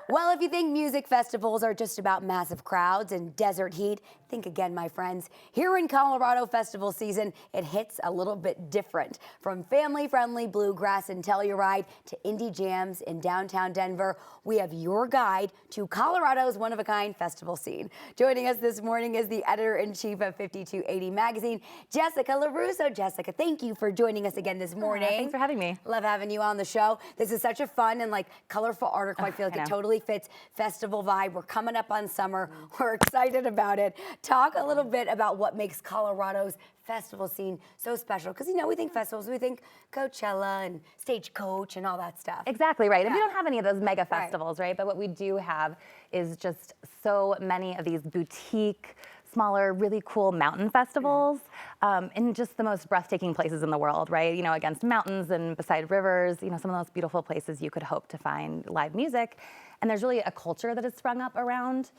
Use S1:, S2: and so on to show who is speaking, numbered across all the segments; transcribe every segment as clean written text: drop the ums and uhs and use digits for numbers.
S1: Well, if you think music festivals are just about massive crowds and desert heat, think again, my friends. Here in Colorado festival season, it hits a little bit different. From family-friendly bluegrass in Telluride to indie jams in downtown Denver, we have your guide to Colorado's one-of-a-kind festival scene. Joining us this morning is the editor-in-chief of 5280 magazine, Jessica LaRusso. Jessica, thank you for joining us again this morning.
S2: Thanks for having me.
S1: Love having you on the show. This is such a fun and colorful article. I feel like it totally fits festival vibe. We're coming up on summer. We're excited about it. Talk a little bit about what makes Colorado's festival scene so special. Because, we think festivals, we think Coachella and Stagecoach and all that stuff.
S2: Exactly right. And we don't have any of those mega festivals, right? But what we do have is just so many of these boutique, smaller, really cool mountain festivals in just the most breathtaking places in the world, right? Against mountains and beside rivers, some of the most beautiful places you could hope to find live music. And there's really a culture that has sprung up around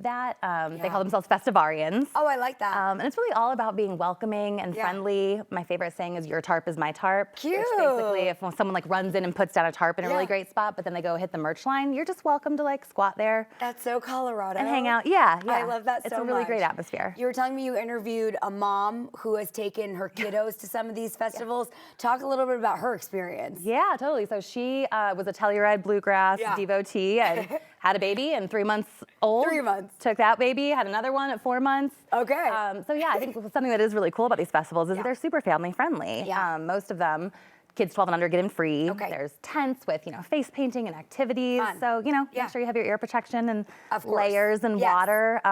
S2: that. They call themselves festivarians.
S1: Oh, I like that.
S2: And it's really all about being welcoming and friendly. My favorite saying is, your tarp is my tarp.
S1: Cute.
S2: Which basically, if someone runs in and puts down a tarp in a really great spot, but then they go hit the merch line, you're just welcome to squat there.
S1: That's so Colorado.
S2: And hang out. Yeah.
S1: I love that so much.
S2: It's a really great atmosphere.
S1: You were telling me you interviewed a mom who has taken her kiddos to some of these festivals. Talk a little bit about her experience.
S2: Yeah, totally. So she was a Telluride bluegrass devotee and had a baby and 3 months old.
S1: 3 months.
S2: Took that baby, had another one at 4 months.
S1: Okay.
S2: So yeah, I think something that is really cool about these festivals is that they're super family friendly.
S1: Yeah.
S2: Most of them, kids 12 and under get in free.
S1: Okay.
S2: There's tents with, face painting and activities.
S1: Fun.
S2: So, make sure you have your ear protection and
S1: of course.
S2: layers and water.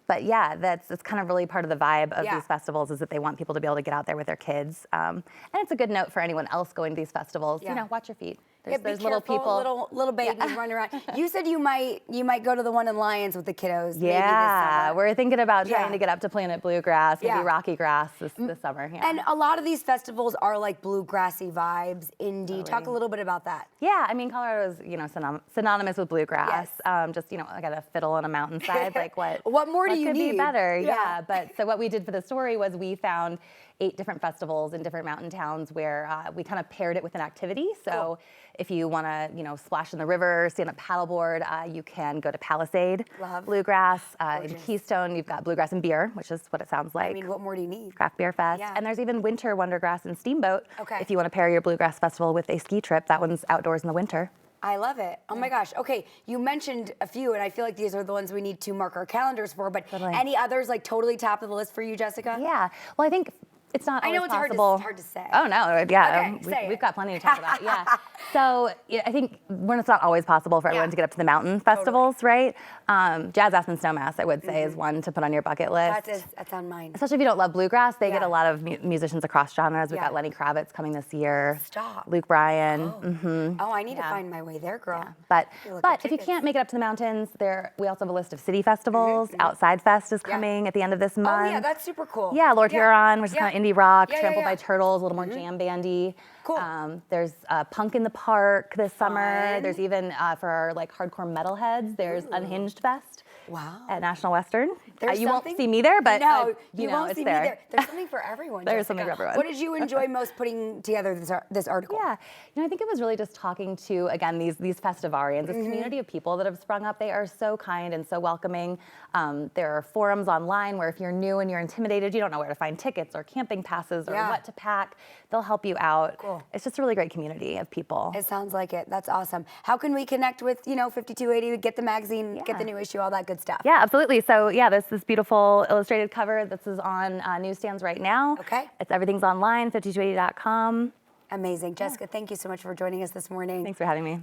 S2: But yeah, that's kind of really part of the vibe of these festivals is that they want people to be able to get out there with their kids. And it's a good note for anyone else going to these festivals. Watch your feet. There's
S1: be
S2: little
S1: careful,
S2: people,
S1: little babies running around. You said you might go to the one in Lyons with the kiddos.
S2: Yeah,
S1: maybe this summer.
S2: We're thinking about trying to get up to Planet Bluegrass, maybe Rocky Grass this summer. Yeah.
S1: And a lot of these festivals are bluegrassy vibes, indie. Totally. Talk a little bit about that.
S2: Yeah, I mean, Colorado is synonymous with bluegrass.
S1: Yes.
S2: I got a fiddle on a mountainside.
S1: What more do you
S2: could
S1: need?
S2: Be better? Yeah. But so what we did for the story was we found 8 different festivals in different mountain towns where we kind of paired it with an activity. So if you want to, splash in the river, stand up paddleboard, you can go to Palisade Bluegrass. In Keystone, you've got Bluegrass and Beer, which is what it sounds like.
S1: I mean, what more do you need?
S2: Craft Beer Fest.
S1: Yeah.
S2: And there's even Winter Wondergrass and Steamboat.
S1: Okay.
S2: If you want to pair your Bluegrass Festival with a ski trip, that one's outdoors in the winter.
S1: I love it. Oh my gosh. Okay, you mentioned a few, and I feel like these are the ones we need to mark our calendars for, but any others totally top of the list for you, Jessica?
S2: Yeah. Well, I think it's not always
S1: possible. It's hard to say.
S2: Oh, no. Yeah.
S1: Okay,
S2: we've got plenty to talk about. Yeah. So I think when it's not always possible for everyone to get up to the mountain festivals, right? Jazz Aspen Snowmass, I would say, is one to put on your bucket list.
S1: That's on mine.
S2: Especially if you don't love bluegrass, they get a lot of musicians across genres. We've got Lenny Kravitz coming this year.
S1: Stop.
S2: Luke Bryan.
S1: Oh, I need to find my way there, girl.
S2: Yeah. But if you can't make it up to the mountains, we also have a list of city festivals. Outside Fest is coming at the end of this month.
S1: Oh, yeah, that's super cool.
S2: Yeah, Lord Huron, which is kind of indie rock. Trampled by Turtles, a little more jam bandy.
S1: Cool.
S2: There's Punk in the Park this summer. There's even for our hardcore metalheads, there's Unhinged Fest.
S1: Wow.
S2: At National Western.
S1: There's
S2: you won't see me there, but
S1: no, you
S2: know,
S1: won't
S2: it's
S1: see
S2: there.
S1: me there. There's something for everyone.
S2: There's something for everyone.
S1: What did you enjoy most putting together this article?
S2: Yeah, I think it was really just talking to again these festivarians, this community of people that have sprung up. They are so kind and so welcoming. There are forums online where if you're new and you're intimidated, you don't know where to find tickets or camping passes or what to pack, they'll help you out. Cool. It's just a really great community of people.
S1: It sounds like it. That's awesome. How can we connect with 5280? Get the magazine, get the new issue, all that good stuff.
S2: Yeah, absolutely. So yeah, this beautiful illustrated cover. This is on newsstands right now.
S1: Okay.
S2: Everything's online, 5280.com.
S1: Amazing. Jessica, thank you so much for joining us this morning.
S2: Thanks for having me.